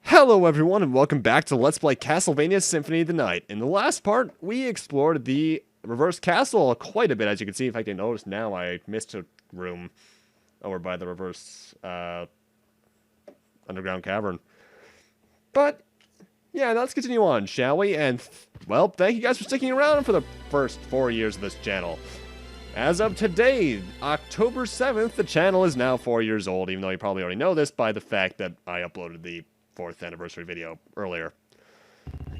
Hello everyone and welcome back to Let's Play Castlevania Symphony of the Night. In the last part, we explored the reverse castle quite a bit, as you can see. In fact, I noticed now I missed a room over by the reverse underground cavern. But, yeah, let's continue on, shall we? And, well, thank you guys for sticking around for the first 4 years of this channel. As of today, October 7th, the channel is now 4 years old, even though you probably already know this by the fact that I uploaded the 4th anniversary video earlier.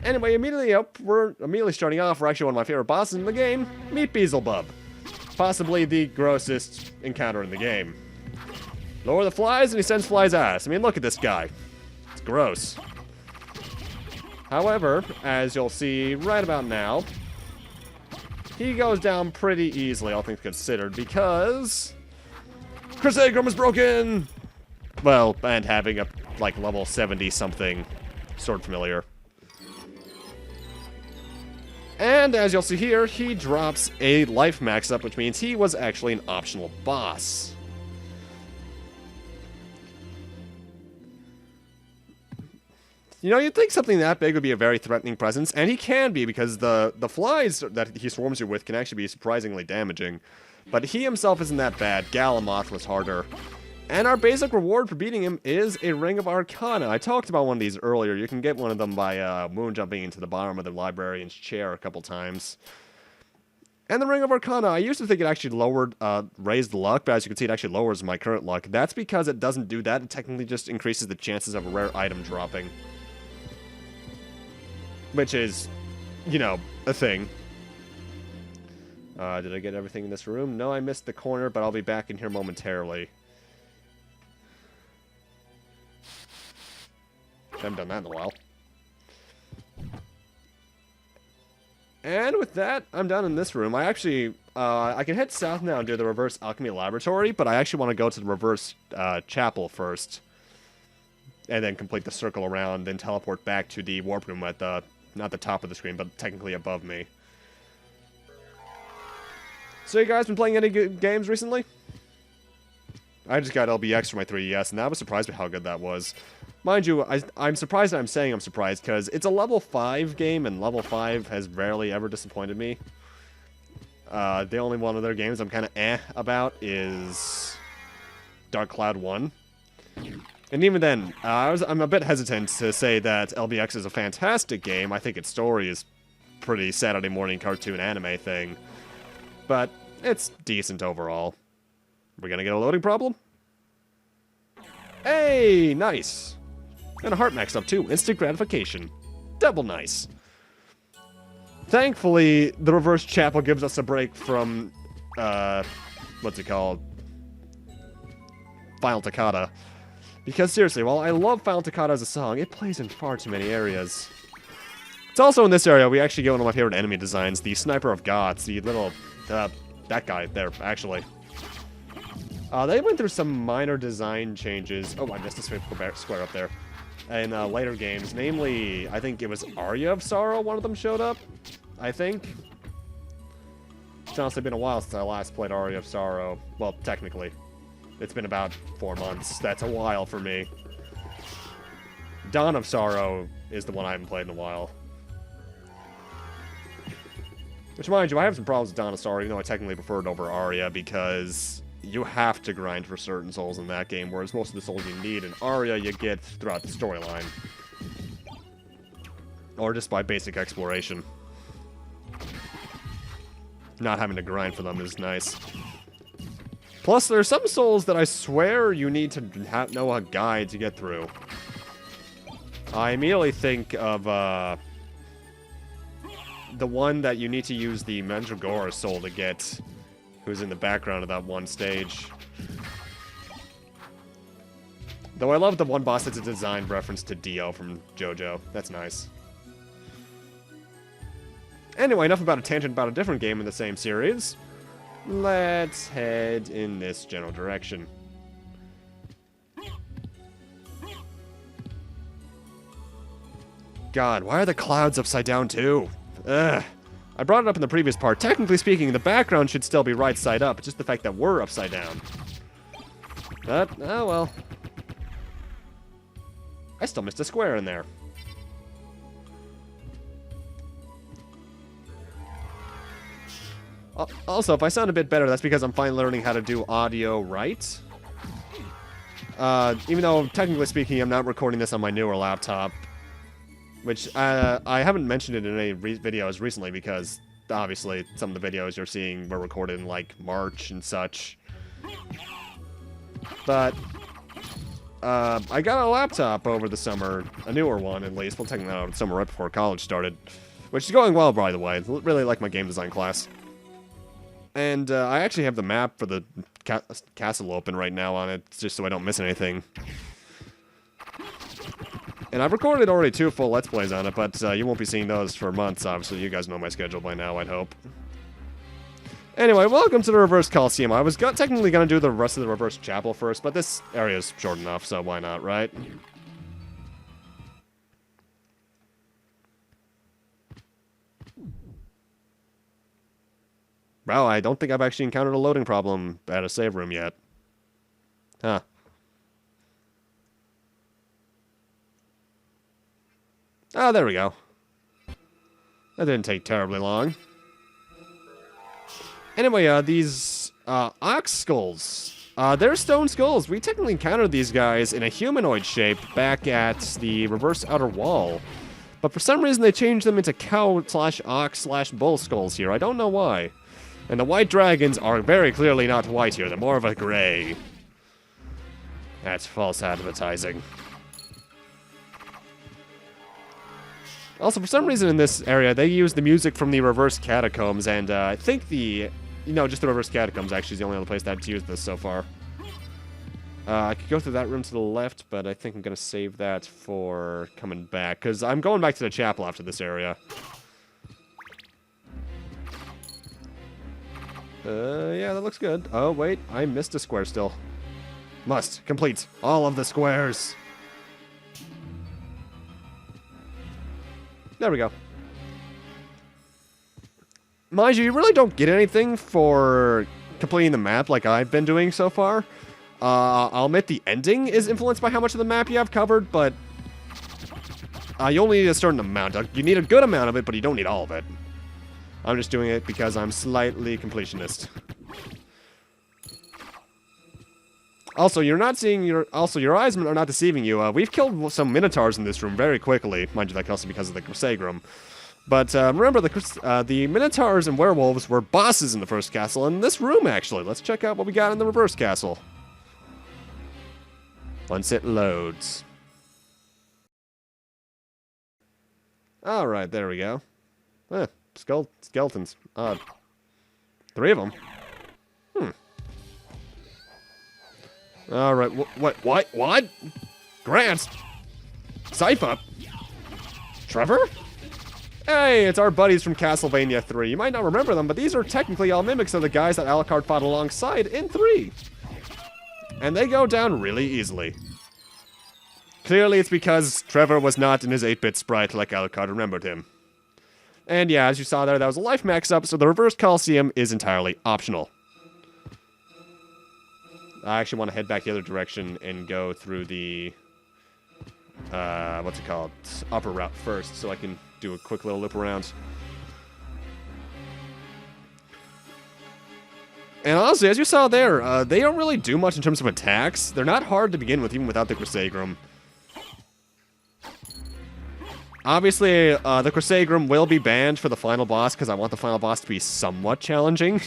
Anyway, we're immediately starting off. We're actually one of my favorite bosses in the game, Meet Beelzebub. Possibly the grossest encounter in the game. Lower the flies and he sends flies ass. I mean, look at this guy. It's gross. However, as you'll see right about now, he goes down pretty easily, all things considered, because Crissaegrim is broken! Well, and having a like level 70 something sword familiar. And as you'll see here, he drops a life max up, which means he was actually an optional boss. You know, you'd think something that big would be a very threatening presence, and he can be, because the flies that he swarms you with can actually be surprisingly damaging. But he himself isn't that bad. Galamoth was harder. And our basic reward for beating him is a Ring of Arcana. I talked about one of these earlier. You can get one of them by moon jumping into the bottom of the librarian's chair a couple times. And the Ring of Arcana, I used to think it actually raised luck, but as you can see, it actually lowers my current luck. That's because it doesn't do that. It technically just increases the chances of a rare item dropping. Which is, you know, a thing. Did I get everything in this room? No, I missed the corner, but I'll be back in here momentarily. I haven't done that in a while. And with that, I'm done in this room. I actually, I can head south now and do the reverse alchemy laboratory, but I actually want to go to the reverse chapel first. And then complete the circle around, then teleport back to the warp room at the, not the top of the screen, but technically above me. So you guys been playing any good games recently? I just got LBX for my 3DS, and I was surprised by how good that was. Mind you, I'm surprised that I'm saying I'm surprised, because it's a level 5 game, and level 5 has rarely ever disappointed me. The only one of their games I'm kind of about is Dark Cloud 1. And even then, I'm a bit hesitant to say that LBX is a fantastic game. I think its story is pretty Saturday morning cartoon anime thing. But it's decent overall. We're gonna get a loading problem? Hey, nice! And a heart max up too. Instant gratification. Double nice. Thankfully, the reverse chapel gives us a break from, what's it called? Final Toccata. Because seriously, while I love Final Toccata as a song, it plays in far too many areas. It's also in this area we actually get one of my favorite enemy designs, the Sniper of Gods, the little, that guy there, actually. They went through some minor design changes. Oh, I missed a square up there. In later games, namely, I think it was Aria of Sorrow, one of them showed up, I think. It's honestly been a while since I last played Aria of Sorrow. Well, technically. It's been about 4 months. That's a while for me. Dawn of Sorrow is the one I haven't played in a while. Which, mind you, I have some problems with Dawn of Sorrow, even though I technically prefer it over Aria, because you have to grind for certain souls in that game, whereas most of the souls you need in Aria you get throughout the storyline. Or just by basic exploration. Not having to grind for them is nice. Plus, there are some souls that I swear you need to know a guide to get through. I immediately think of, the one that you need to use the Mandragora soul to get, who's in the background of that one stage. Though I love the one boss that's a design reference to Dio from JoJo. That's nice. Anyway, enough about a tangent about a different game in the same series. Let's head in this general direction. God, why are the clouds upside down too? Ugh. I brought it up in the previous part. Technically speaking, the background should still be right side up. It's just the fact that we're upside down. But, oh well. I still missed a square in there. Also, if I sound a bit better, that's because I'm finally learning how to do audio right. Even though, technically speaking, I'm not recording this on my newer laptop. Which, I haven't mentioned it in any videos recently because, obviously, some of the videos you're seeing were recorded in, like, March and such. But, I got a laptop over the summer, a newer one at least. We'll take that out of the summer right before college started. Which is going well, by the way. I really like my game design class. And I actually have the map for the castle open right now on it, just so I don't miss anything. And I've recorded already 2 full Let's Plays on it, but you won't be seeing those for months, obviously. You guys know my schedule by now, I'd hope. Anyway, welcome to the Reverse Coliseum. I was technically going to do the rest of the Reverse Chapel first, but this area is short enough, so why not, right? Well, I don't think I've actually encountered a loading problem at a save room yet. Huh. Ah, there we go. That didn't take terribly long. Anyway, these ox skulls. They're stone skulls. We technically encountered these guys in a humanoid shape back at the reverse outer wall. But for some reason they changed them into cow/ox/bull skulls here. I don't know why. And the white dragons are very clearly not white here. They're more of a gray. That's false advertising. Also, for some reason in this area, they use the music from the Reverse Catacombs, and I think just the Reverse Catacombs actually is the only other place that's used this so far. I could go through that room to the left, but I think I'm going to save that for coming back, because I'm going back to the chapel after this area. Yeah, that looks good. Oh, wait, I missed a square still. Must complete all of the squares. There we go. Mind you, you really don't get anything for completing the map like I've been doing so far. I'll admit the ending is influenced by how much of the map you have covered, but you only need a certain amount. You need a good amount of it, but you don't need all of it. I'm just doing it because I'm slightly completionist. Also, your eyes are not deceiving you. We've killed some minotaurs in this room very quickly. Mind you, that can also be because of the Crissaegrim. But remember, the minotaurs and werewolves were bosses in the first castle, in this room, actually. Let's check out what we got in the reverse castle. Once it loads. Alright, there we go. Skeletons. 3 of them. Alright, what? Grant? Sypha? Trevor? Hey, it's our buddies from Castlevania 3. You might not remember them, but these are technically all mimics of the guys that Alucard fought alongside in 3. And they go down really easily. Clearly it's because Trevor was not in his 8-bit sprite like Alucard remembered him. And yeah, as you saw there, that was a life max up, so the Reverse Coliseum is entirely optional. I actually want to head back the other direction and go through the, what's it called? Upper route first, so I can do a quick little loop around. And honestly, as you saw there, they don't really do much in terms of attacks. They're not hard to begin with, even without the Crissaegrim. Obviously, the Crissaegrim will be banned for the final boss, because I want the final boss to be somewhat challenging.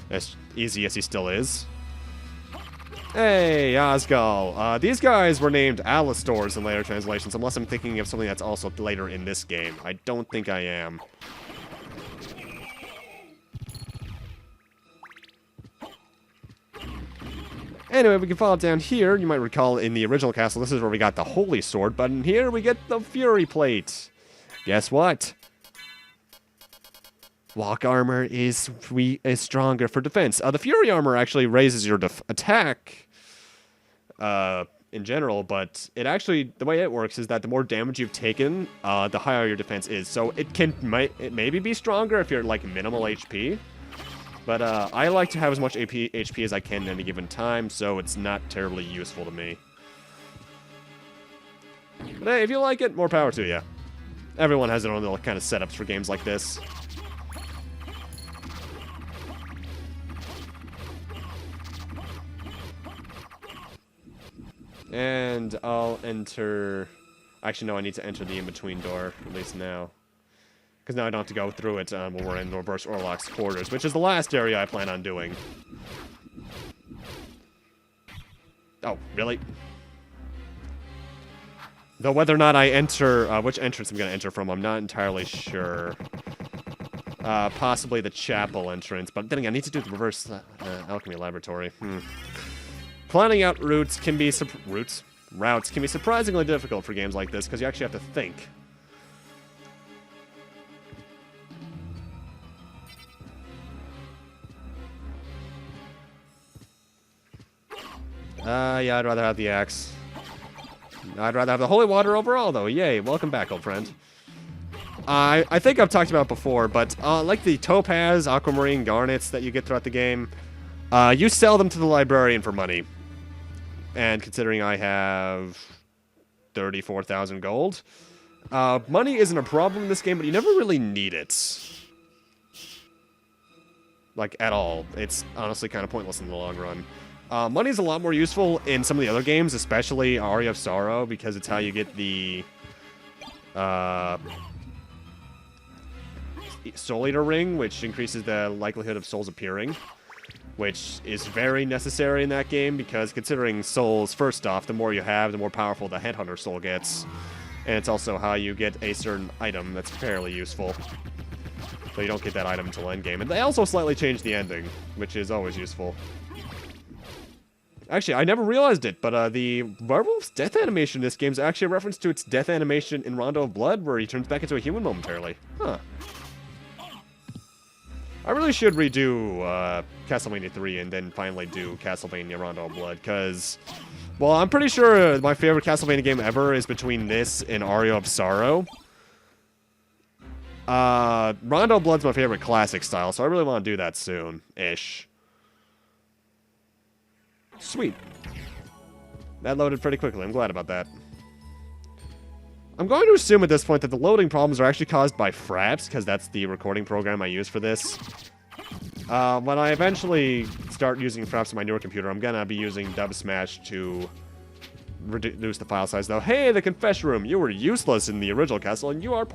As easy as he still is. Hey, Osgal. These guys were named Alistors in later translations, unless I'm thinking of something that's also later in this game. I don't think I am. Anyway, we can follow down here. You might recall in the original castle, this is where we got the Holy Sword, but in here we get the Fury Plate. Guess what? Walk armor is stronger for defense. The Fury armor actually raises your attack in general, but it actually, the way it works is that the more damage you've taken, the higher your defense is. So it maybe be stronger if you're like minimal HP, but I like to have as much HP as I can at any given time, so it's not terribly useful to me. But hey, if you like it, more power to you. Everyone has their own little kind of setups for games like this. And I'll enter... Actually, no, I need to enter the in-between door, at least now. Because now I don't have to go through it when we're in Reverse Orloc's quarters, which is the last area I plan on doing. Oh, really? Though whether or not I enter... which entrance I'm going to enter from, I'm not entirely sure. Possibly the chapel entrance, but then again, I need to do the Reverse Alchemy Laboratory. Planning out routes can be surprisingly difficult for games like this, because you actually have to think. Yeah, I'd rather have the axe. I'd rather have the holy water overall, though. Yay, welcome back, old friend. I think I've talked about it before, but like the topaz, aquamarine, garnets that you get throughout the game, you sell them to the librarian for money. And considering I have 34,000 gold, money isn't a problem in this game, but you never really need it. Like, at all. It's honestly kind of pointless in the long run. Money is a lot more useful in some of the other games, especially Aria of Sorrow, because it's how you get the Soul Eater Ring, which increases the likelihood of souls appearing, which is very necessary in that game, because considering souls, first off, the more you have, the more powerful the Headhunter soul gets. And it's also how you get a certain item that's fairly useful. So you don't get that item until endgame. And they also slightly changed the ending, which is always useful. Actually, I never realized it, but the werewolf's death animation in this game is actually a reference to its death animation in Rondo of Blood, where he turns back into a human momentarily. Huh. I really should redo Castlevania 3 and then finally do Castlevania Rondo of Blood, because, well, I'm pretty sure my favorite Castlevania game ever is between this and Aria of Sorrow. Rondo of Blood's my favorite classic style, so I really want to do that soon-ish. Sweet. That loaded pretty quickly. I'm glad about that. I'm going to assume at this point that the loading problems are actually caused by Fraps, because that's the recording program I use for this. When I eventually start using Fraps on my newer computer, I'm going to be using Dubsmash to reduce the file size, though. Hey, the confession room! You were useless in the original castle, and you are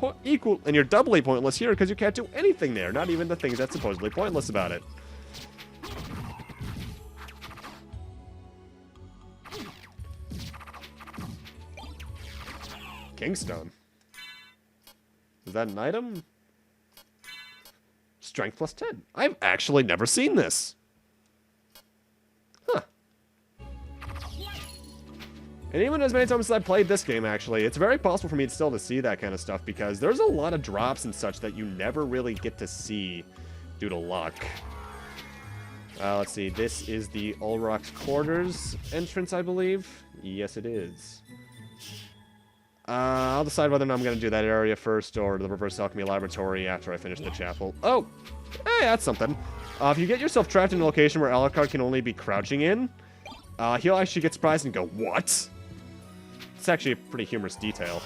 and you're doubly pointless here, because you can't do anything there, not even the things that's supposedly pointless about it. Kingstone. Is that an item? Strength plus 10. I've actually never seen this. Huh. And even as many times as I've played this game, actually, it's very possible for me still to see that kind of stuff, because there's a lot of drops and such that you never really get to see due to luck. Let's see. This is the Ulrock's Quarters entrance, I believe. Yes, it is. I'll decide whether or not I'm going to do that area first or the Reverse Alchemy Laboratory after I finish the chapel. Oh! Hey, that's something. If you get yourself trapped in a location where Alucard can only be crouching in, he'll actually get surprised and go, what? It's actually a pretty humorous detail.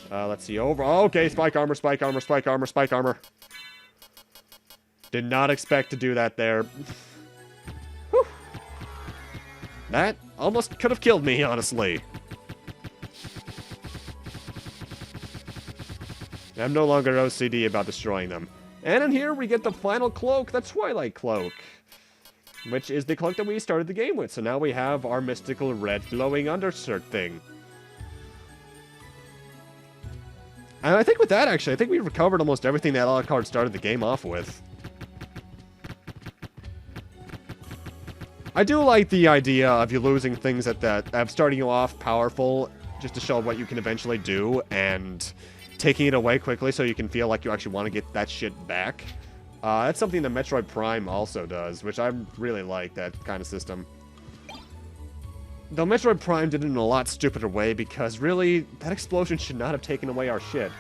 Let's see, over... Oh, okay, spike armor, spike armor, spike armor, spike armor. Did not expect to do that there. Whew. That almost could have killed me, honestly. I'm no longer OCD about destroying them. And in here, we get the final cloak, the Twilight Cloak, which is the cloak that we started the game with. So now we have our mystical red glowing undershirt thing. And I think with that, actually, I think we've recovered almost everything that Alucard started the game off with. I do like the idea of you losing things of starting you off powerful, just to show what you can eventually do, and taking it away quickly so you can feel like you actually want to get that shit back. That's something that Metroid Prime also does, which I really like, that kind of system. Though Metroid Prime did it in a lot stupider way, because really, that explosion should not have taken away our shit.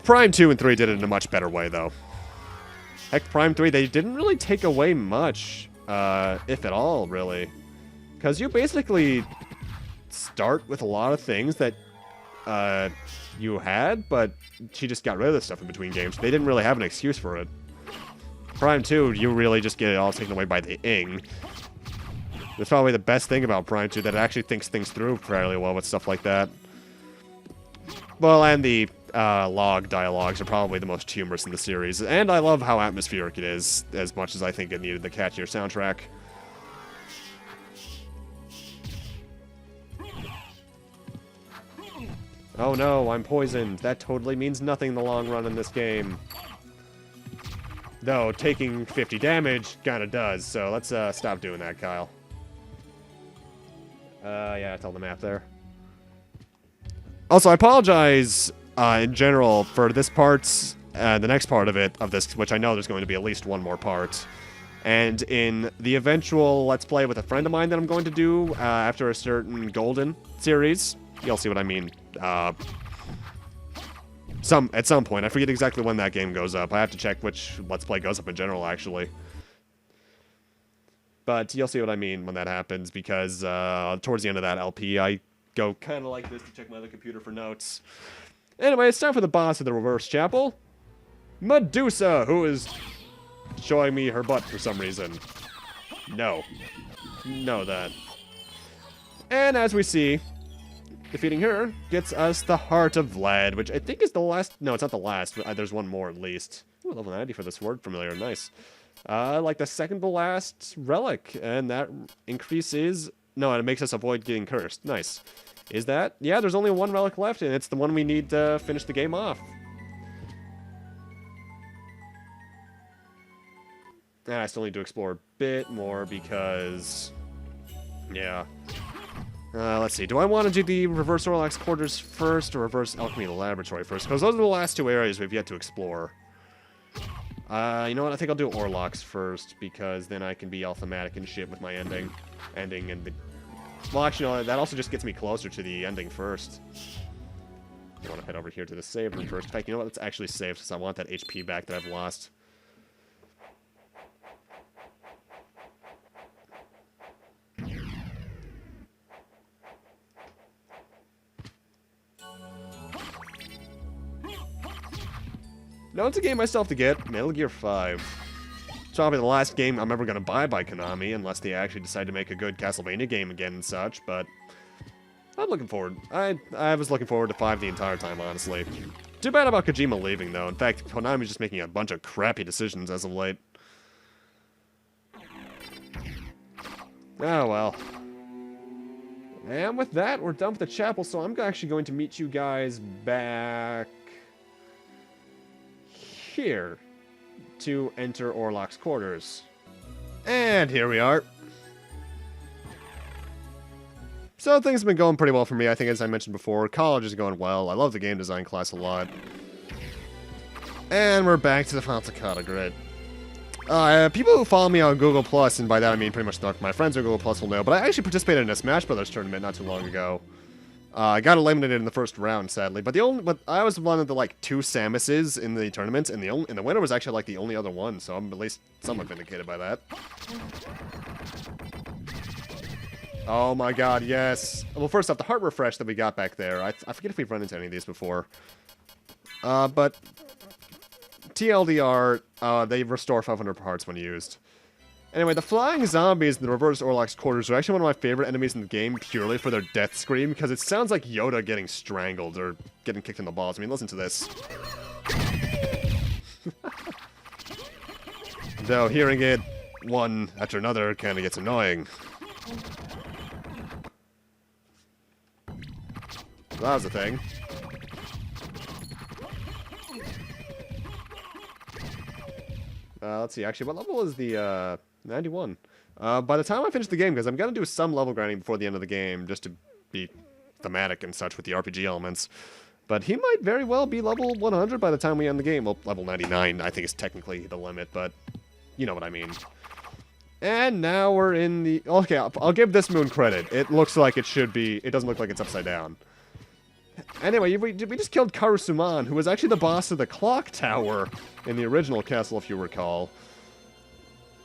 Prime 2 and 3 did it in a much better way, though. Heck, Prime 3, they didn't really take away much, if at all, really. Because you basically start with a lot of things that you had, but she just got rid of the stuff in between games. They didn't really have an excuse for it. Prime 2, you really just get it all taken away by the ing. That's probably the best thing about Prime 2, that it actually thinks things through fairly well with stuff like that. Well, and the log dialogues are probably the most humorous in the series, and I love how atmospheric it is, as much as I think it needed the catchier soundtrack. Oh no, I'm poisoned. That totally means nothing in the long run in this game. Though, taking 50 damage kinda does, so let's stop doing that, Kyle. Yeah, tell the map there. Also, I apologize, in general, for this part, the next part of this, which I know there's going to be at least one more part. And in the eventual Let's Play with a friend of mine that I'm going to do, after a certain Golden series, you'll see what I mean. At some point. I forget exactly when that game goes up. I have to check which Let's Play goes up in general, actually. But you'll see what I mean when that happens, because towards the end of that LP, I go kind of like this to check my other computer for notes. Anyway, it's time for the boss of the Reverse Chapel. Medusa, who is showing me her butt for some reason. No. Know that. And as we see, defeating her gets us the Heart of Vlad, which I think is the last... No, it's not the last. There's one more at least. Ooh, level 90 for this word familiar. Nice. Like the second to last relic, and that increases... No, it makes us avoid getting cursed. Nice. Is that? Yeah, there's only one relic left, and it's the one we need to finish the game off. And I still need to explore a bit more because... Yeah. Let's see. Do I want to do the Reverse Orlax Quarters first or Reverse Alchemy Laboratory first? Because those are the last two areas we've yet to explore. You know what? I think I'll do Orlax first, because then I can be all thematic and shit with my ending and the... Well, actually, no, that also just gets me closer to the ending first. I want to head over here to the save room first. In fact, you know what? Let's actually save, since I want that HP back that I've lost. Now it's a game I still have to get, Metal Gear 5. It's probably the last game I'm ever going to buy by Konami, unless they actually decide to make a good Castlevania game again and such, but I'm looking forward. I was looking forward to 5 the entire time, honestly. Too bad about Kojima leaving, though. In fact, Konami's just making a bunch of crappy decisions as of late. Oh, well. And with that, we're done with the chapel, so I'm actually going to meet you guys back... here to enter Orlax's quarters. And here we are. So things have been going pretty well for me, I think, as I mentioned before. College is going well. I love the game design class a lot. And we're back to the Final Toccata grid. People who follow me on Google+, and by that I mean pretty much my friends on Google+, will know, but I actually participated in a Smash Brothers tournament not too long ago. I got eliminated in the first round, sadly, but I was one of the like 2 Samuses in the tournament, and the winner was actually like the only other one, so I'm at least somewhat vindicated by that. Oh my god, yes. Well, first off, the heart refresh that we got back there, I forget if we've run into any of these before. But TLDR, they restore 500 hearts when used. Anyway, the flying zombies in the Reverse Orlax Quarters are actually one of my favorite enemies in the game, purely for their death scream, because it sounds like Yoda getting strangled or getting kicked in the balls. I mean, listen to this. Though hearing it one after another kind of gets annoying. So that was the thing. Let's see, actually, what level is the, 91. By the time I finish the game, because I'm going to do some level grinding before the end of the game, just to be thematic and such with the RPG elements. But he might very well be level 100 by the time we end the game. Well, level 99, I think, is technically the limit, but you know what I mean. And now we're in the... Okay, I'll give this moon credit. It looks like it should be... It doesn't look like it's upside down. Anyway, we just killed Karusuman, who was actually the boss of the clock tower in the original castle, if you recall.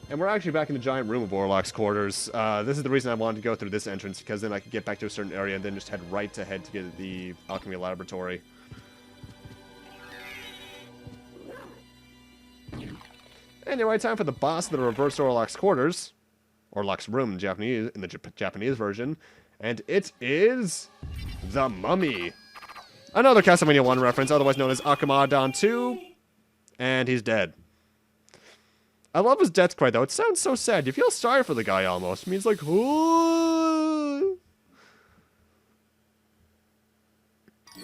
And we're actually back in the giant room of Orlok's quarters. This is the reason I wanted to go through this entrance, because then I could get back to a certain area and then just head right ahead to get the alchemy laboratory. Anyway, time for the boss of the reverse Orlok's quarters. Orlok's room in the Japanese version. And it is... the Mummy. Another Castlevania 1 reference, otherwise known as Akumadan 2. And he's dead. I love his death cry, though. It sounds so sad. You feel sorry for the guy, almost. I mean, it's like... Ooh. Do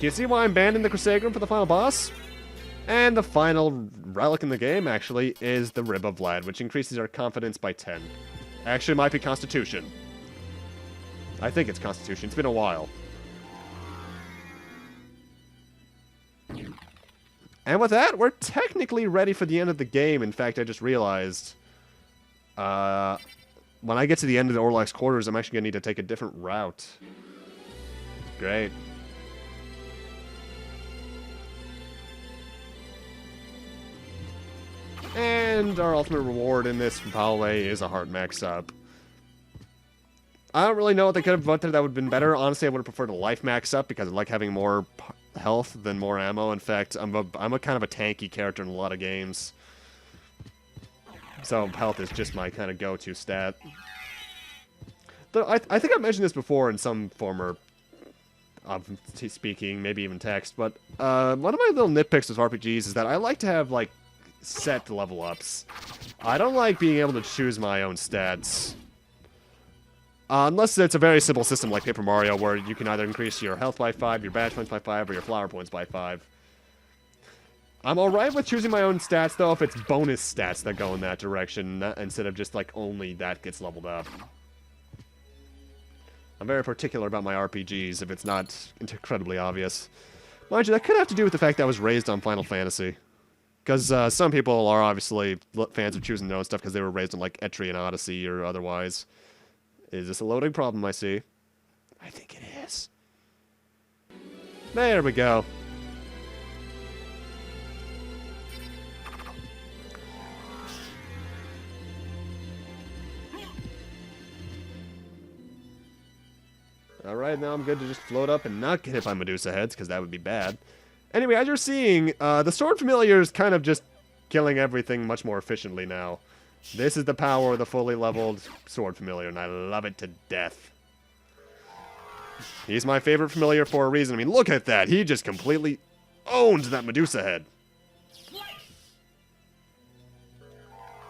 you see why I'm banning the Crissaegrim for the final boss? And the final relic in the game, actually, is the Rib of Vlad, which increases our confidence by 10. Actually, it might be Constitution. I think it's Constitution. It's been a while. And with that, we're technically ready for the end of the game. In fact, I just realized... when I get to the end of the Orlok's quarters, I'm actually going to need to take a different route. Great. And our ultimate reward in this hallway is a heart max-up. I don't really know what they could have voted that would have been better. Honestly, I would have preferred a life max-up because I like having more health than more ammo. In fact, I'm a kind of a tanky character in a lot of games. So health is just my kind of go-to stat. Though I think I mentioned this before in some former of speaking, maybe even text, but one of my little nitpicks with RPGs is that I like to have, like, set level ups. I don't like being able to choose my own stats. Unless it's a very simple system like Paper Mario, where you can either increase your health by 5, your badge points by 5, or your flower points by 5. I'm alright with choosing my own stats, though, if it's bonus stats that go in that direction, instead of just, like, only that gets leveled up. I'm very particular about my RPGs, if it's not incredibly obvious. Mind you, that could have to do with the fact that I was raised on Final Fantasy. Because some people are obviously fans of choosing their own stuff because they were raised on, like, Etrian Odyssey or otherwise. Is this a loading problem, I see? I think it is. There we go. Alright, now I'm good to just float up and not get hit by Medusa heads, because that would be bad. Anyway, as you're seeing, the Sword Familiar is kind of just killing everything much more efficiently now. This is the power of the fully leveled Sword Familiar, and I love it to death. He's my favorite familiar for a reason. I mean, look at that. He just completely owned that Medusa head.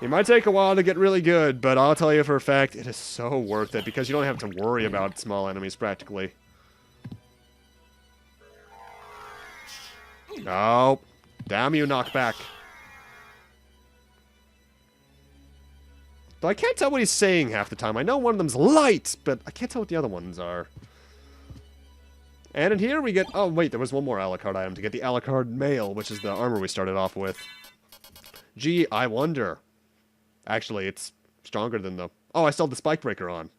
It might take a while to get really good, but I'll tell you for a fact, it is so worth it, because you don't have to worry about small enemies, practically. Oh, damn you, knockback. But I can't tell what he's saying half the time. I know one of them's light, but I can't tell what the other ones are. And in here we get... Oh, wait, there was one more Alucard item to get. The Alucard Mail, which is the armor we started off with. Gee, I wonder. Actually, it's stronger than the... Oh, I still have the Spike Breaker on.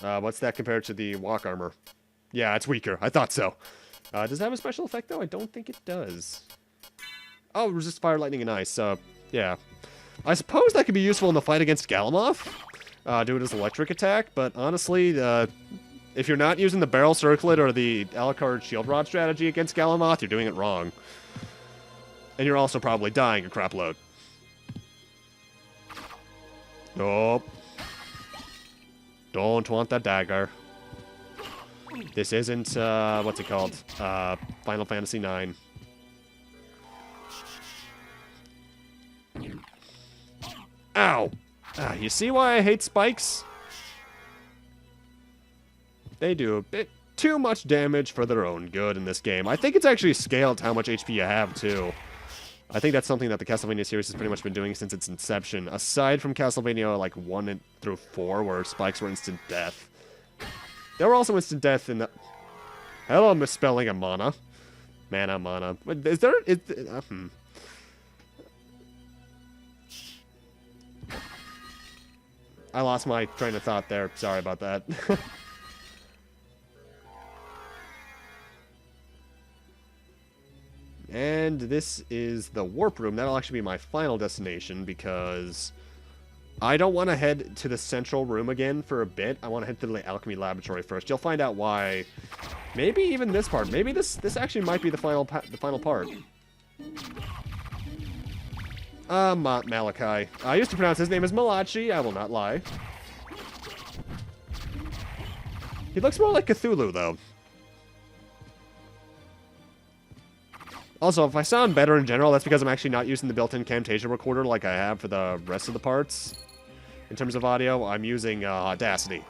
What's that compared to the walk armor? Yeah, it's weaker. I thought so. Does it have a special effect, though? I don't think it does. Oh, resist fire, lightning, and ice. Yeah. I suppose that could be useful in the fight against Galamoth. Do it as electric attack, but honestly, if you're not using the Barrel Circlet or the Alucard Shield Rod strategy against Galamoth, you're doing it wrong. And you're also probably dying a crap load. Nope. Don't want that dagger. This isn't, what's it called? Final Fantasy IX. Ow! You see why I hate spikes? They do a bit too much damage for their own good in this game. I think it's actually scaled to how much HP you have, too. I think that's something that the Castlevania series has pretty much been doing since its inception. Aside from Castlevania, like, 1 through 4, where spikes were instant death. There were also instant death in the... Hello, misspelling of mana. Mana. Is there... I lost my train of thought there. Sorry about that. And this is the warp room. That'll actually be my final destination because I don't want to head to the central room again for a bit. I want to head to the alchemy laboratory first. You'll find out why. Maybe even this part. Maybe this actually might be the final part. Malachi. I used to pronounce his name as Malachi. I will not lie. He looks more like Cthulhu, though. Also, if I sound better in general, that's because I'm actually not using the built-in Camtasia recorder like I have for the rest of the parts. In terms of audio, I'm using Audacity.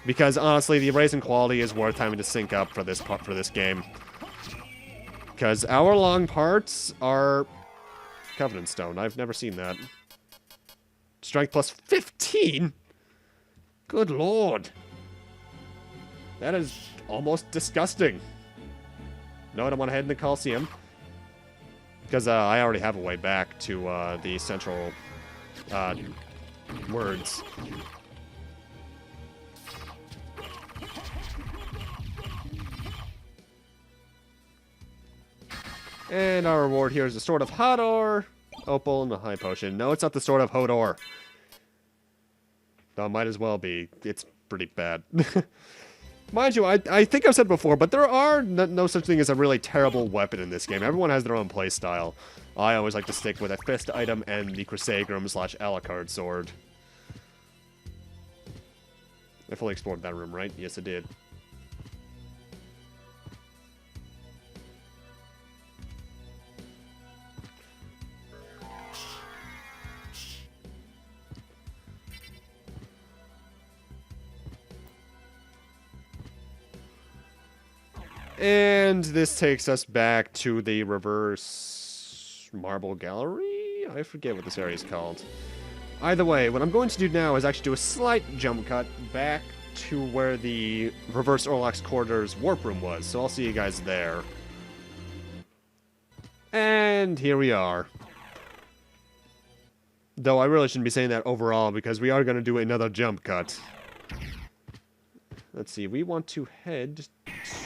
Because, honestly, the raise in quality is worth having to sync up for this game. Because hour-long parts are Covenant Stone. I've never seen that. Strength plus 15? Good lord. That is almost disgusting. No, I don't want to head in the Coliseum. Because I already have a way back to the central words. And our reward here is the Sword of Hador, Opal, and the High Potion. No, it's not the Sword of Hodor. Though it might as well be. It's pretty bad. Mind you, I think I've said before, but there are no such thing as a really terrible weapon in this game. Everyone has their own playstyle. I always like to stick with a fist item and the Crissaegrim / Alucard sword. I fully explored that room, right? Yes, I did. And this takes us back to the reverse marble gallery? I forget what this area is called. Either way, what I'm going to do now is actually do a slight jump cut back to where the reverse Orlax Corridor's warp room was. So I'll see you guys there. And here we are. Though I really shouldn't be saying that overall because we are going to do another jump cut. Let's see, we want to head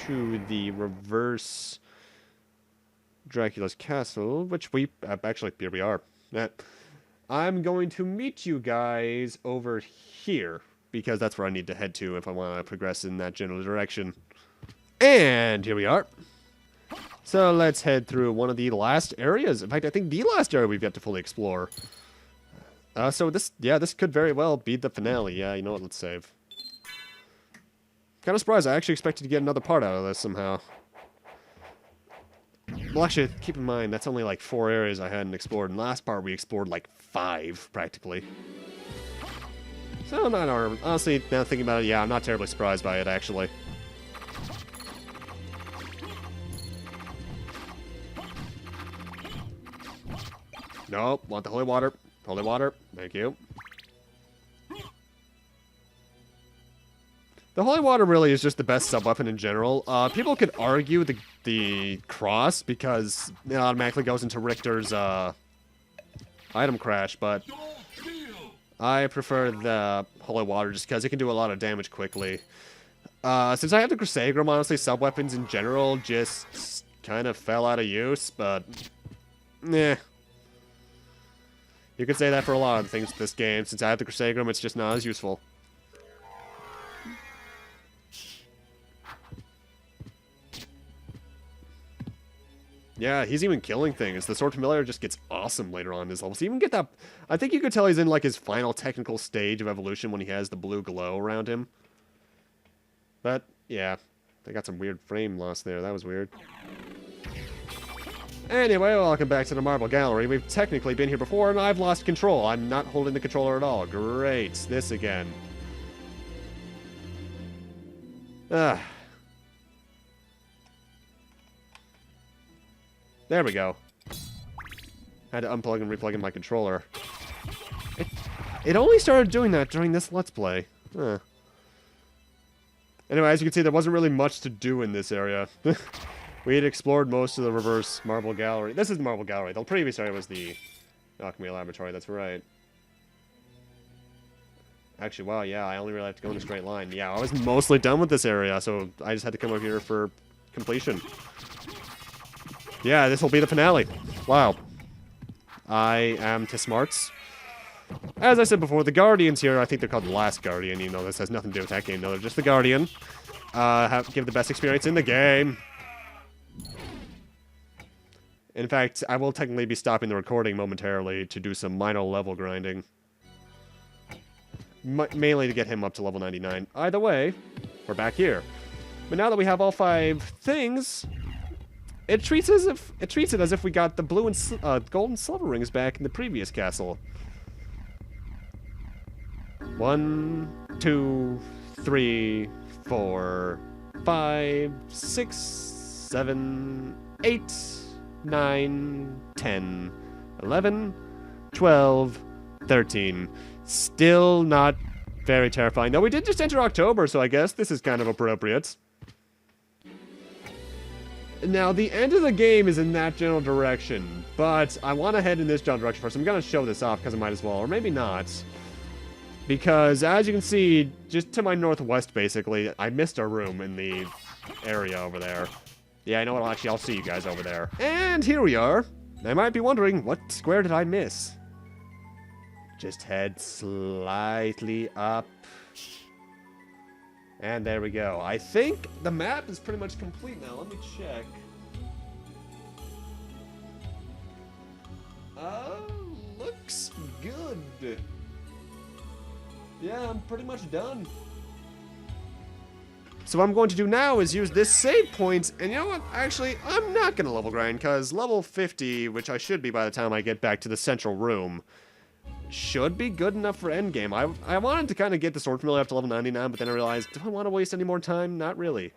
to the reverse Dracula's castle, which we actually, here we are. I'm going to meet you guys over here because that's where I need to head to if I want to progress in that general direction. And here we are. So let's head through one of the last areas. In fact, I think the last area we've yet to fully explore. So this could very well be the finale. Yeah, you know what? Let's save. Kind of surprised. I actually expected to get another part out of this somehow. Well, actually, keep in mind, that's only like 4 areas I hadn't explored. And last part, we explored like 5, practically. So, not honestly, now thinking about it, yeah, I'm not terribly surprised by it, actually. Nope, want the holy water. Holy water, thank you. The holy water really is just the best sub-weapon in general. People could argue the cross because it automatically goes into Richter's item crash, but I prefer the holy water just because it can do a lot of damage quickly. Since I have the Crissaegrim, honestly, sub-weapons in general just kind of fell out of use, but eh. You could say that for a lot of things with this game. Since I have the Crissaegrim, it's just not as useful. Yeah, he's even killing things. The Sword Familiar just gets awesome later on in his levels. So you even get that... I think you could tell he's in, like, his final technical stage of evolution when he has the blue glow around him. But, yeah. I got some weird frame loss there. That was weird. Anyway, welcome back to the Marble Gallery. We've technically been here before, and I've lost control. I'm not holding the controller at all. Great. This again. There we go. Had to unplug and replug in my controller. It only started doing that during this Let's Play. Huh. Anyway, as you can see, there wasn't really much to do in this area. We had explored most of the reverse Marble Gallery. This is the Marble Gallery. The previous area was the Alchemy Laboratory, that's right. Actually, wow, yeah, I only really have to go in a straight line. Yeah, I was mostly done with this area, so I just had to come over here for completion. Yeah, this will be the finale. Wow. I am to smarts. As I said before, the Guardians here, I think they're called the Last Guardian, even though this has nothing to do with that game. No, they're just the Guardian. Give the best experience in the game. In fact, I will technically be stopping the recording momentarily to do some minor level grinding. Mainly to get him up to level 99. Either way, we're back here. But now that we have all 5 things, it treats it as if we got the blue and gold and silver rings back in the previous castle. 1, 2, 3, 4, 5, 6, 7, 8, 9, 10, 11, 12, 13. Still not very terrifying. Though we did just enter October, so I guess this is kind of appropriate. Now, the end of the game is in that general direction, but I want to head in this general direction first. I'm going to show this off because I might as well, or maybe not. Because, as you can see, just to my northwest, basically, I missed a room in the area over there. Yeah, I know what, actually, I'll see you guys over there. And here we are. I might be wondering, what square did I miss? Just head slightly up. And there we go. I think the map is pretty much complete now. Let me check. Looks good. Yeah, I'm pretty much done. So what I'm going to do now is use this save point, and you know what? Actually, I'm not going to level grind, because level 50, which I should be by the time I get back to the central room, should be good enough for endgame. I wanted to kind of get the sword familiar up to level 99, but then I realized, do I want to waste any more time? Not really.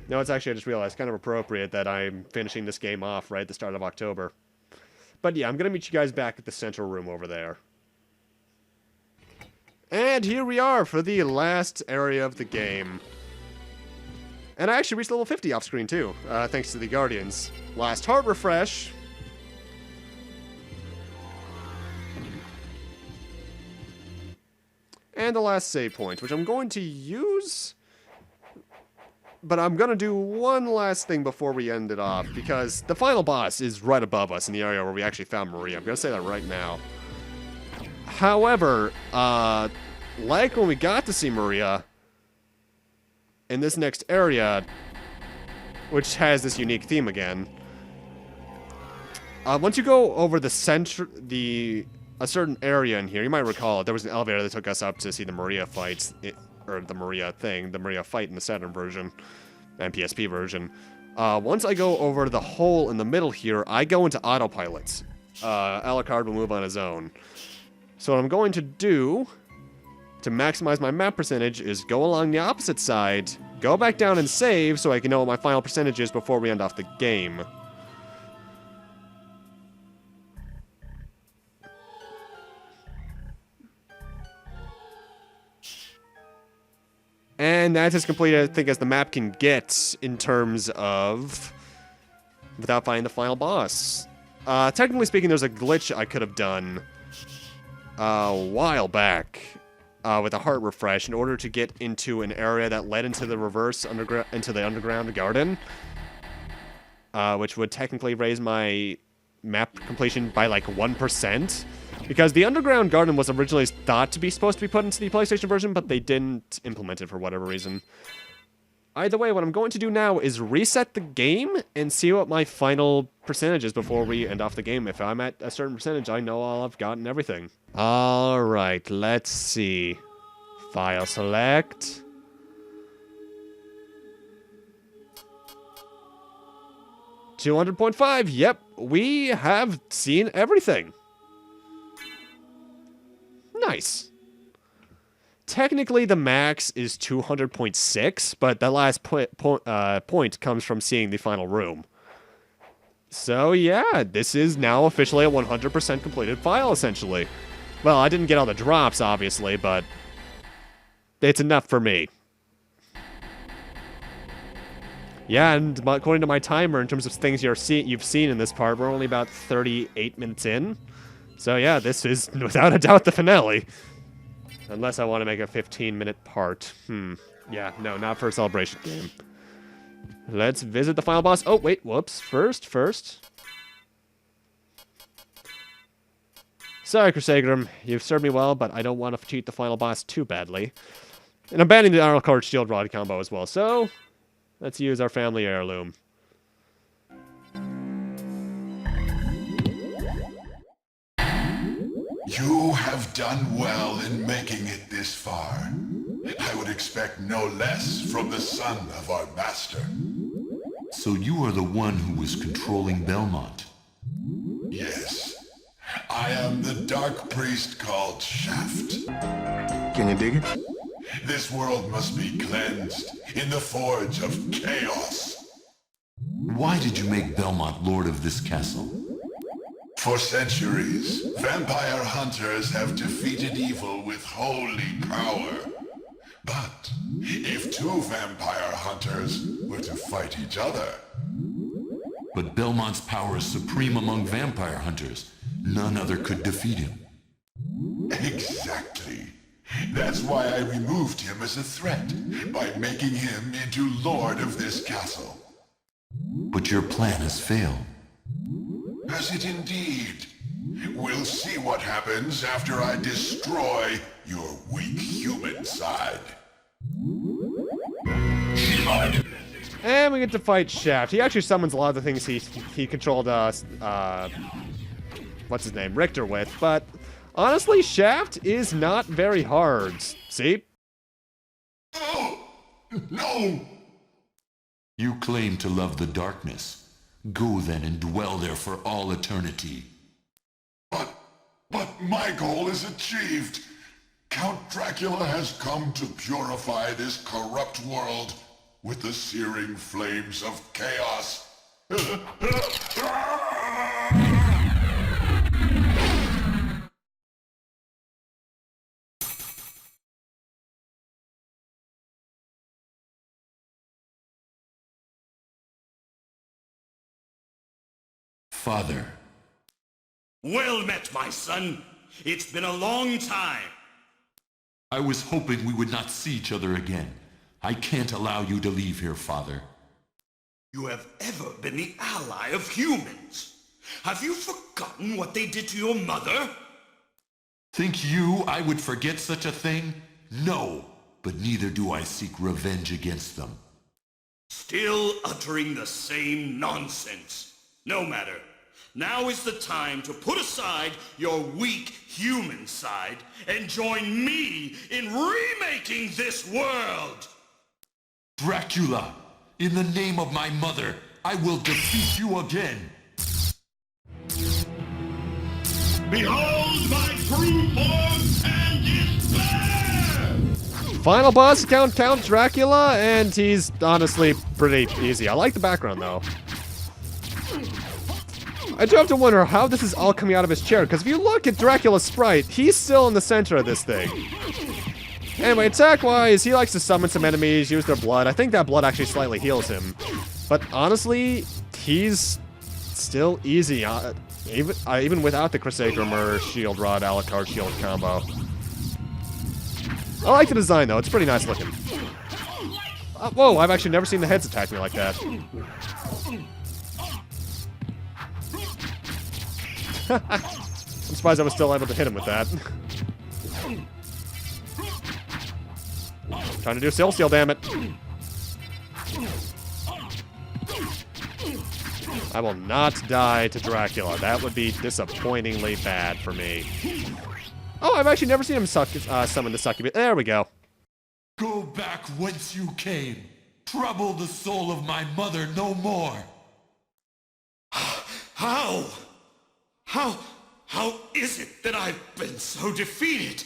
No, it's actually, I just realized, kind of appropriate that I'm finishing this game off right at the start of October. But yeah, I'm going to meet you guys back at the central room over there. And here we are for the last area of the game. And I actually reached level 50 off screen too, thanks to the Guardians. Last heart refresh. And the last save point, which I'm going to use. But I'm going to do one last thing before we end it off, because the final boss is right above us in the area where we actually found Maria. I'm going to say that right now. However, like when we got to see Maria, in this next area, which has this unique theme again, once you go over the a certain area in here, you might recall there was an elevator that took us up to see the Maria fights, or the Maria fight in the Saturn version, and PSP version. Once I go over the hole in the middle here, I go into autopilot. Alucard will move on his own. So what I'm going to do to maximize my map percentage is go along the opposite side, go back down and save so I can know what my final percentage is before we end off the game. And that's as complete, I think, as the map can get in terms of without finding the final boss. Technically speaking, there's a glitch I could have done a while back with a heart refresh in order to get into an area that led into the reverse into the underground garden, which would technically raise my map completion by like 1%. Because the underground garden was originally thought to be supposed to be put into the PlayStation version, but they didn't implement it for whatever reason. Either way, what I'm going to do now is reset the game and see what my final percentage is before we end off the game. If I'm at a certain percentage, I know I've gotten everything. Alright, let's see. File select. $200.5. Yep, we have seen everything. Nice. Technically, the max is 200.6, but the last point comes from seeing the final room. So yeah, this is now officially a 100% completed file, essentially. Well, I didn't get all the drops, obviously, but it's enough for me. Yeah, and according to my timer, in terms of things you've seen in this part, we're only about 38 minutes in. So yeah, this is without a doubt the finale. Unless I want to make a 15-minute part. Yeah, no, not for a celebration game. Let's visit the final boss. Oh, wait, whoops. First. Sorry, Crissaegrim. You've served me well, but I don't want to cheat the final boss too badly. And I'm banning the Alucard Shield Rod combo as well, so let's use our family heirloom. You have done well in making it this far. I would expect no less from the son of our master. So you are the one who is controlling Belmont? Yes. I am the dark priest called Shaft. Can you dig it? This world must be cleansed in the forge of chaos. Why did you make Belmont lord of this castle? For centuries, vampire hunters have defeated evil with holy power. But if two vampire hunters were to fight each other... But Belmont's power is supreme among vampire hunters. None other could defeat him. Exactly. That's why I removed him as a threat, by making him into lord of this castle. But your plan has failed. Has it indeed? We'll see what happens after I destroy your weak human side. And we get to fight Shaft. He actually summons a lot of the things he controlled, what's his name, Richter with, but honestly, Shaft is not very hard. See? Oh, no! You claim to love the darkness. Go then and dwell there for all eternity. But my goal is achieved. Count Dracula has come to purify this corrupt world with the searing flames of chaos. Father. Well met, my son. It's been a long time. I was hoping we would not see each other again. I can't allow you to leave here, Father. You have ever been the ally of humans. Have you forgotten what they did to your mother? Think you I would forget such a thing? No, but neither do I seek revenge against them. Still uttering the same nonsense. No matter. Now is the time to put aside your weak human side and join me in remaking this world! Dracula, in the name of my mother, I will defeat you again! Behold my true form and despair! Final boss, Count Dracula, and he's honestly pretty easy. I like the background, though. I do have to wonder how this is all coming out of his chair, because if you look at Dracula's sprite, he's still in the center of this thing. Anyway, attack-wise, he likes to summon some enemies, use their blood. I think that blood actually slightly heals him. But honestly, he's still easy, even without the Crissaegrim or Shield Rod, Alucard Shield combo. I like the design, though. It's pretty nice looking. Whoa, I've actually never seen the heads attack me like that. I'm surprised I was still able to hit him with that. Trying to do Steel, damn it. I will not die to Dracula. That would be disappointingly bad for me. Oh, I've actually never seen him summon the succubus. There we go. Go back whence you came. Trouble the soul of my mother no more. How? How is it that I've been so defeated?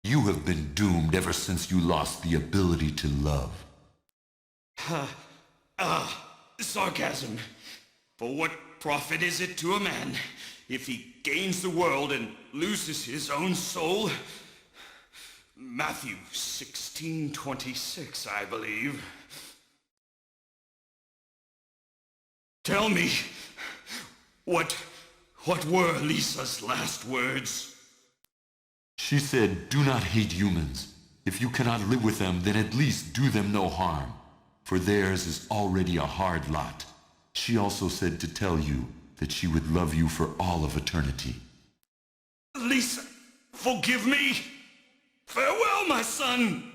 You have been doomed ever since you lost the ability to love. Sarcasm. For what profit is it to a man if he gains the world and loses his own soul? Matthew 16:26, I believe. Tell me, what What were Lisa's last words? She said, "Do not hate humans. If you cannot live with them, then at least do them no harm. For theirs is already a hard lot." She also said to tell you that she would love you for all of eternity. Lisa, forgive me. Farewell, my son.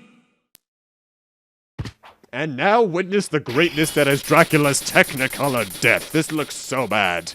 And now witness the greatness that is Dracula's Technicolor death. This looks so bad.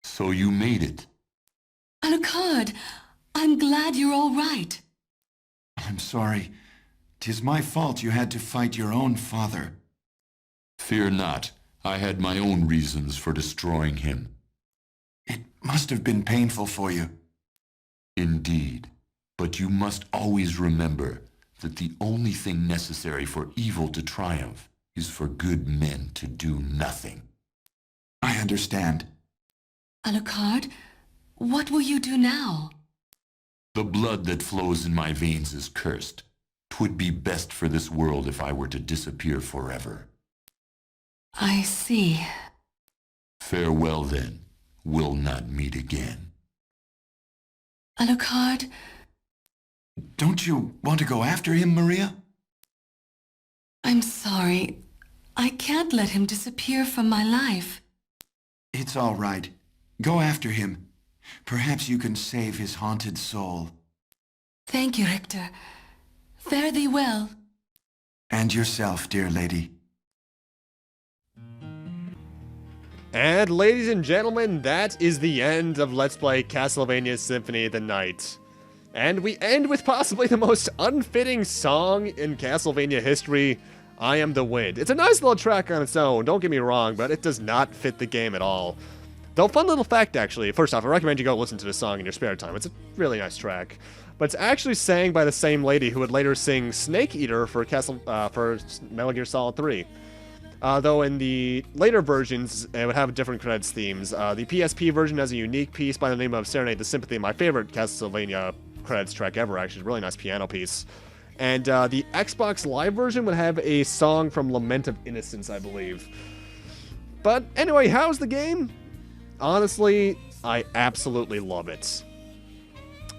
So you made it. Alucard, I'm glad you're all right. I'm sorry. 'Tis my fault you had to fight your own father. Fear not. I had my own reasons for destroying him. It must have been painful for you. Indeed. But you must always remember that the only thing necessary for evil to triumph is for good men to do nothing. I understand. Alucard, what will you do now? The blood that flows in my veins is cursed. 'Twould be best for this world if I were to disappear forever. I see. Farewell then. We'll not meet again. Alucard, Don't you want to go after him, Maria? I'm sorry. I can't let him disappear from my life. It's all right. Go after him. Perhaps you can save his haunted soul. Thank you, Richter. Fare thee well. And yourself, dear lady. And ladies and gentlemen, that is the end of Let's Play Castlevania Symphony of the Night. And we end with possibly the most unfitting song in Castlevania history, I Am the Wind. It's a nice little track on its own, don't get me wrong, but it does not fit the game at all. Though, fun little fact actually, first off, I recommend you go listen to the song in your spare time. It's a really nice track. But it's actually sang by the same lady who would later sing Snake Eater for Metal Gear Solid 3. Though in the later versions, it would have different credits themes. The PSP version has a unique piece by the name of Serenade the Sympathy, my favorite Castlevania credits track ever, actually. Really nice piano piece. And the Xbox Live version would have a song from Lament of Innocence, I believe. But anyway, how's the game? Honestly, I absolutely love it.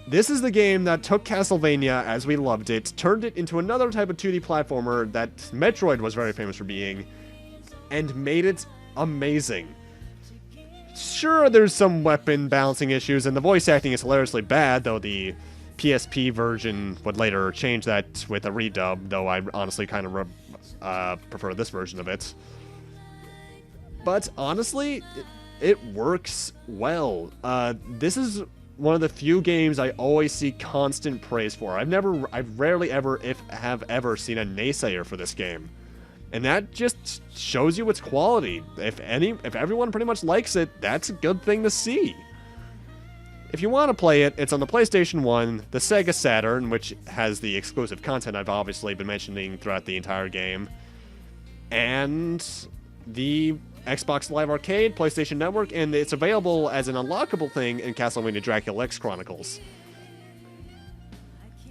This is the game that took Castlevania as we loved it, turned it into another type of 2D platformer that Metroid was very famous for being, and made it amazing. Sure, there's some weapon balancing issues, and the voice acting is hilariously bad, though the PSP version would later change that with a redub, though I honestly kind of prefer this version of it. But honestly, it works well. This is one of the few games I always see constant praise for. I've rarely ever, if have ever, seen a naysayer for this game. And that just shows you its quality. If everyone pretty much likes it, that's a good thing to see. If you want to play it, it's on the PlayStation 1, the Sega Saturn, which has the exclusive content I've obviously been mentioning throughout the entire game, and the Xbox Live Arcade, PlayStation Network, and it's available as an unlockable thing in Castlevania Dracula X Chronicles.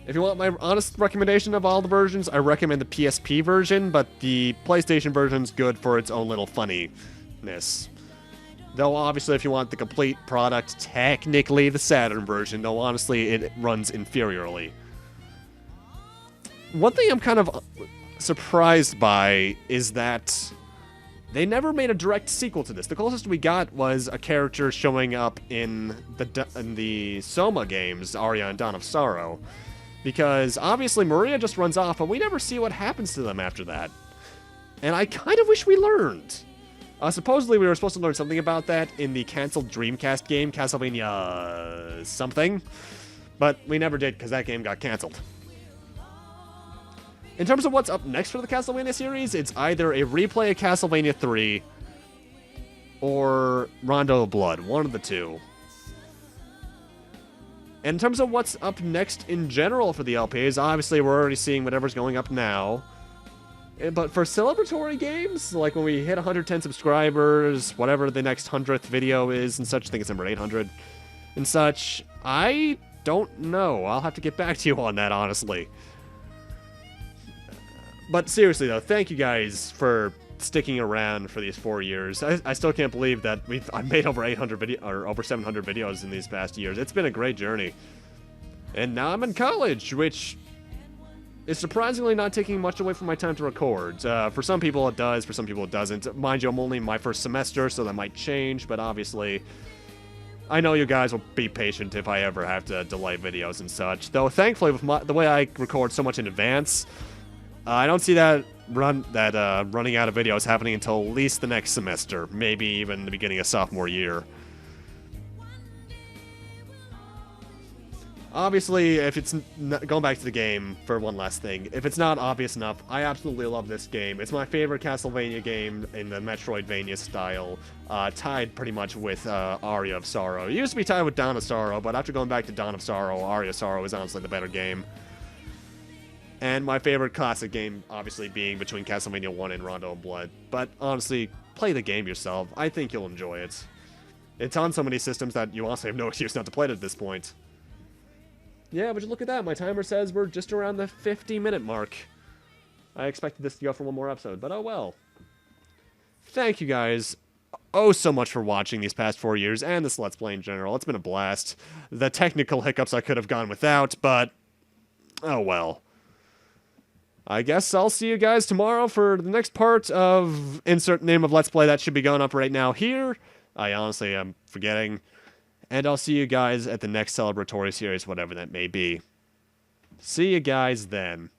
If you want my honest recommendation of all the versions, I recommend the PSP version, but the PlayStation version's good for its own little funniness. Though obviously if you want the complete product, technically the Saturn version, though honestly it runs inferiorly. One thing I'm kind of surprised by is that They never made a direct sequel to this. The closest we got was a character showing up in the Soma games, Aria and Dawn of Sorrow. Because obviously Maria just runs off, but we never see what happens to them after that. And I kind of wish we learned. Supposedly we were supposed to learn something about that in the canceled Dreamcast game, Castlevania something. But we never did because that game got canceled. In terms of what's up next for the Castlevania series, it's either a replay of Castlevania 3 or Rondo of Blood, one of the two. And in terms of what's up next in general for the LPs, obviously we're already seeing whatever's going up now. But for celebratory games, like when we hit 110 subscribers, whatever the next 100th video is and such, I think it's number 800 and such, I don't know. I'll have to get back to you on that, honestly. But seriously, though, thank you guys for sticking around for these 4 years. I still can't believe that I've made over 800 or over 700 videos in these past years. It's been a great journey. And now I'm in college, which is surprisingly not taking much away from my time to record. For some people it does, for some people it doesn't. Mind you, I'm only in my first semester, so that might change, but obviously I know you guys will be patient if I ever have to delay videos and such. Though thankfully, with the way I record so much in advance, I don't see that running out of videos happening until at least the next semester, maybe even the beginning of sophomore year. Obviously, if it's going back to the game for one last thing, if it's not obvious enough, I absolutely love this game. It's my favorite Castlevania game in the Metroid-Vania style, tied pretty much with Aria of Sorrow. It used to be tied with Dawn of Sorrow, but after going back to Dawn of Sorrow, Aria of Sorrow is honestly the better game. And my favorite classic game, obviously, being between Castlevania 1 and Rondo of Blood. But honestly, play the game yourself. I think you'll enjoy it. It's on so many systems that you honestly have no excuse not to play it at this point. Yeah, but look at that. My timer says we're just around the 50-minute mark. I expected this to go for one more episode, but oh well. Thank you guys oh so much for watching these past 4 years, and this Let's Play in general. It's been a blast. The technical hiccups I could have gone without, but oh well. I guess I'll see you guys tomorrow for the next part of insert name of Let's Play that should be going up right now here. I honestly am forgetting. And I'll see you guys at the next celebratory series, whatever that may be. See you guys then.